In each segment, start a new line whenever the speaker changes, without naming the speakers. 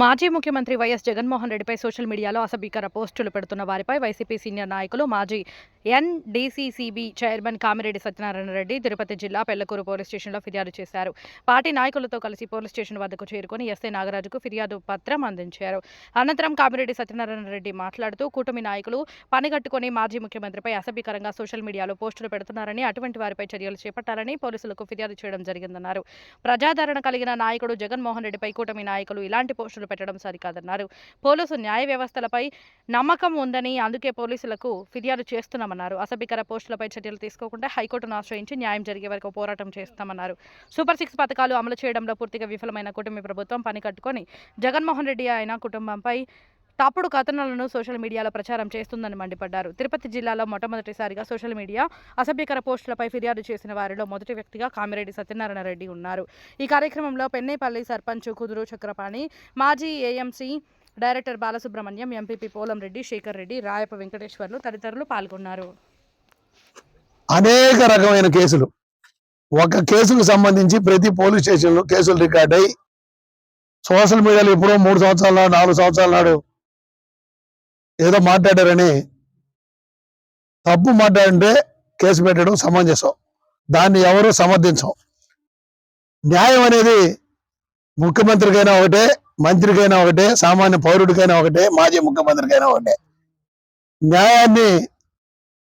మాజీ ముఖ్యమంత్రి వైఎస్ జగన్మోహన్ రెడ్డిపై సోషల్ మీడియాలో అసభ్యకర పోస్టులు పెడుతున్న వారిపై వైసీపీ సీనియర్ నాయకులు మాజీ ఎన్డీసీసీబీ చైర్మన్ కామిరెడ్డి సత్యనారాయణ రెడ్డి తిరుపతి జిల్లా పెళ్లకూరు పోలీస్ స్టేషన్లో ఫిర్యాదు చేశారు. పార్టీ నాయకులతో కలిసి పోలీస్ స్టేషన్ వద్దకు చేరుకుని ఎస్ఐ నాగరాజుకు ఫిర్యాదు పత్రం అందించారు. అనంతరం కామిరెడ్డి సత్యనారాయణ రెడ్డి మాట్లాడుతూ కూటమి నాయకులు పనిగట్టుకుని మాజీ ముఖ్యమంత్రిపై అసభ్యకరంగా సోషల్ మీడియాలో పోస్టులు పెడుతున్నారని, అటువంటి వారిపై చర్యలు చేపట్టాలని పోలీసులకు ఫిర్యాదు చేయడం జరిగిందన్నారు. ప్రజాదరణ కలిగిన నాయకుడు జగన్మోహన్ రెడ్డిపై కూటమి నాయకులు ఇలాంటి పోస్టులు పెట్టడం సరికాదన్నారు. పోలీసు న్యాయ వ్యవస్థలపై నమ్మకం ఉందని, అందుకే పోలీసులకు ఫిర్యాదు చేస్తున్నామన్నారు. అసభ్యకర పోస్టులపై చర్యలు తీసుకోకుండా హైకోర్టును ఆశ్రయించి న్యాయం జరిగే వరకు పోరాటం చేస్తామన్నారు. సూపర్ 6 పథకాలు అమలు చేయడంలో పూర్తిగా విఫలమైన కూటమి ప్రభుత్వం పని కట్టుకొని జగన్మోహన్ రెడ్డి ఆయన కుటుంబంపై తప్పుడు కథనాలను సోషల్ మీడియాలో ప్రచారం చేస్తుందని మండిపడ్డారు. తిరుపతి జిల్లాలో మొట్టమొదటిసారిగా సోషల్ మీడియా అసభ్యకర పోస్టులపై ఫిర్యాదు చేసిన వారిలో మొదటి వ్యక్తిగా కామిరెడ్డి సత్యనారాయణ రెడ్డి ఉన్నారు. ఈ కార్యక్రమంలో పెన్నేపల్లి సర్పంచ్ కుదురు చక్రపాణి, మాజీ AMC director Balasubrahmanyam, MPP Polamreddy, Shekar Reddy, Rayapa Venkateswarlu తదితరులు పాల్గొన్నారు.
అనేక రకమైన కేసులు, ఒక కేసుకు సంబంధించి ప్రతి పోలీస్ స్టేషన్లో కేసులు రికార్డ్ అయ్యి సోషల్ మీడియాలో ఎప్పుడో 3 సంవత్సరాల నాడు 4 సంవత్సరాల నాడు ఏదో మాట్లాడారని తప్పు మాట్లాడంటే కేసు పెట్టడం సమంజసం. దాన్ని ఎవరు సమర్థించం. న్యాయం అనేది ముఖ్యమంత్రికైనా ఒకటే, మంత్రికైనా ఒకటే, సామాన్య పౌరుడికైనా ఒకటే, మాజీ ముఖ్యమంత్రికైనా ఒకటే. న్యాయాన్ని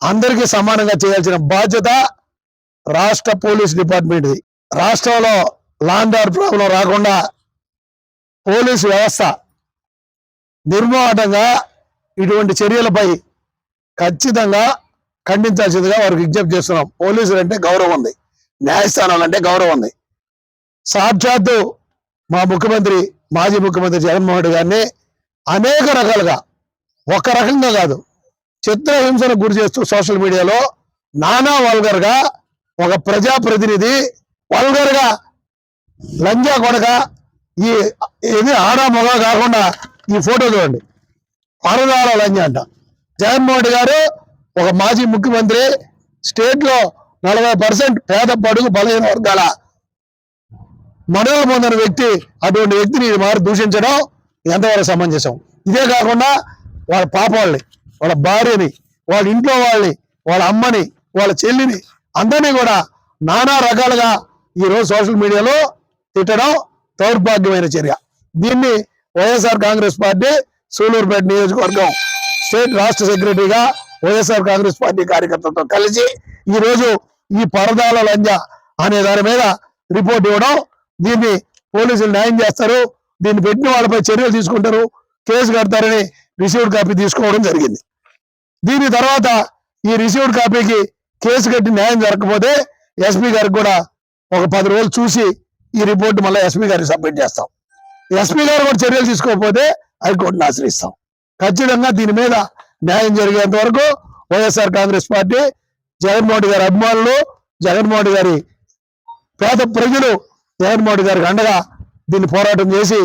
అందరికీ సమానంగా చేయాల్సిన బాధ్యత రాష్ట్ర పోలీస్ డిపార్ట్మెంట్ది. రాష్ట్రంలో లా అండ్ ఆర్డర్ ప్రాబ్లం రాకుండా పోలీసు వ్యవస్థ నిర్మోహటంగా ఇటువంటి చర్యలపై ఖచ్చితంగా ఖండించాల్సిందిగా వారికి విజ్ఞప్తి చేస్తున్నాం. పోలీసులు అంటే గౌరవం ఉంది, న్యాయస్థానాలు అంటే గౌరవం ఉంది. సాక్షాత్తు మా ముఖ్యమంత్రి, మాజీ ముఖ్యమంత్రి జగన్మోహన్ రెడ్డి గారిని అనేక రకాలుగా, ఒక రకంగా కాదు, చిత్రహింసను గురి చేస్తూ సోషల్ మీడియాలో నానా వల్గర్గా ఒక ప్రజాప్రతినిధి వల్గర్గా లంజా కొడక, ఈ ఇది ఆడా మొగ కాకుండా ఈ ఫోటో చూడండి, పరదాల లంజ అంట. జగన్మోహన్ రెడ్డి గారు ఒక మాజీ ముఖ్యమంత్రి, స్టేట్ లో 40% పేద బడుగు బలహీన వర్గాల మనుగడ పొందిన వ్యక్తి, అటువంటి వ్యక్తిని మారి దూషించడం ఎంతవరకు సమంజసం? ఇదే కాకుండా వాళ్ళ పాపాలని, వాళ్ళ భార్యని, వాళ్ళ ఇంట్లో వాళ్ళని, వాళ్ళ అమ్మని, వాళ్ళ చెల్లిని అందరినీ కూడా నానా రకాలుగా ఈరోజు సోషల్ మీడియాలో తిట్టడం దౌర్భాగ్యమైన చర్య. దీన్ని వైఎస్ఆర్ కాంగ్రెస్ పార్టీ సూలూరుపేట నియోజకవర్గం స్టేట్ రాష్ట్ర సెక్రటరీగా వైఎస్ఆర్ కాంగ్రెస్ పార్టీ కార్యకర్తలతో కలిసి ఈరోజు ఈ పరదాల లంజ అనే దాని మీద రిపోర్ట్ ఇవ్వడం, దీన్ని పోలీసులు న్యాయం చేస్తారు, దీన్ని పెట్టిన వాళ్ళపై చర్యలు తీసుకుంటారు, కేసు కడతారని రిసీవ్డ్ కాపీ తీసుకోవడం జరిగింది. దీని తర్వాత ఈ రిసీవ్డ్ కాపీకి కేసు కట్టి న్యాయం జరగకపోతే ఎస్పీ గారికి కూడా ఒక 10 రోజులు చూసి ఈ రిపోర్ట్ మళ్ళీ ఎస్పీ గారికి సబ్మిట్ చేస్తాం. ఎస్పీ గారు కూడా చర్యలు తీసుకోకపోతే హైకోర్టును ఆశ్రయిస్తాం. ఖచ్చితంగా దీని మీద న్యాయం జరిగేంత వరకు వైఎస్ఆర్ కాంగ్రెస్ పార్టీ, జగన్మోహన్ గారి అభిమానులు, జగన్మోహన్ గారి పేద ప్రజలు జగన్మోహన్ గారికి అండగా దీన్ని పోరాటం చేసి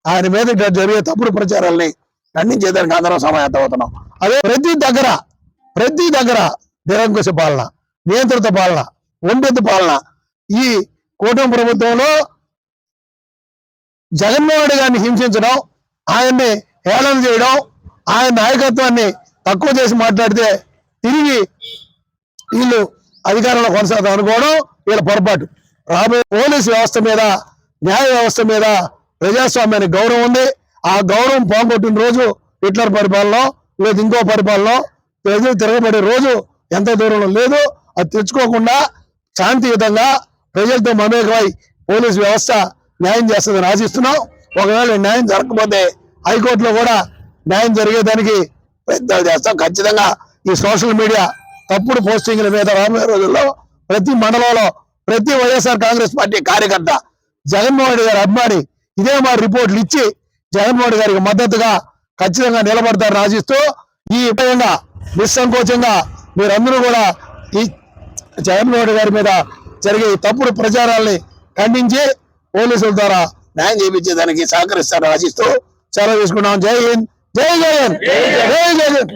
ఆయన మీద జరిగే తప్పుడు ప్రచారాలని ఖండించేదానికి అందరం సమాయత్తం అవుతున్నాం. అదే ప్రతి దగ్గర నిరంకుశ పాలన, నియంత్రిత పాలన, ఒంటెత్తు పాలన. ఈ కూటమి ప్రభుత్వంలో జగన్మోహన్ గారిని హింసించడం, ఆయన్ని హేళన చేయడం, ఆయన నాయకత్వాన్ని తక్కువ చేసి మాట్లాడితే తిరిగి వీళ్ళు అధికారంలో కొనసాగుతాం అనుకోవడం వీళ్ళ పొరపాటు. రాబోయే పోలీసు వ్యవస్థ మీద, న్యాయ వ్యవస్థ మీద ప్రజాస్వామ్యానికి గౌరవం ఉంది. ఆ గౌరవం పోగొట్టిన రోజు హిట్లర్ పరిపాలన లేదు ఇంకో పరిపాలన, ప్రజలు తిరగబడే రోజు ఎంత దూరంలో లేదు. అది తెచ్చుకోకుండా శాంతియుతంగా ప్రజలతో మమేకమై పోలీసు వ్యవస్థ న్యాయం చేస్తుందని ఆశిస్తున్నాం. ఒకవేళ న్యాయం జరగకపోతే హైకోర్టులో కూడా న్యాయం జరిగేదానికి ప్రయత్నాలు చేస్తాం. ఖచ్చితంగా ఈ సోషల్ మీడియా తప్పుడు పోస్టింగ్ల మీద రాబోయే రోజుల్లో ప్రతి మండలంలో ప్రతి వైఎస్ఆర్ కాంగ్రెస్ పార్టీ కార్యకర్త, జగన్మోహన్ రెడ్డి గారి అభిమాని ఇదే మా రిపోర్ట్లు ఇచ్చి జగన్మోహన్ రెడ్డి గారికి మద్దతుగా ఖచ్చితంగా నిలబడతారని ఆశిస్తూ, ఈ విధంగా నిస్సంకోచంగా మీరందరూ కూడా ఈ జగన్మోహన్ రెడ్డి గారి మీద జరిగే తప్పుడు ప్రచారాల్ని ఖండించి పోలీసుల ద్వారా న్యాయం చేయించేదానికి సహకరిస్తారని ఆశిస్తూ సెలవు తీసుకున్నాం. జై హింద్, జై జగన్, జై జగన్.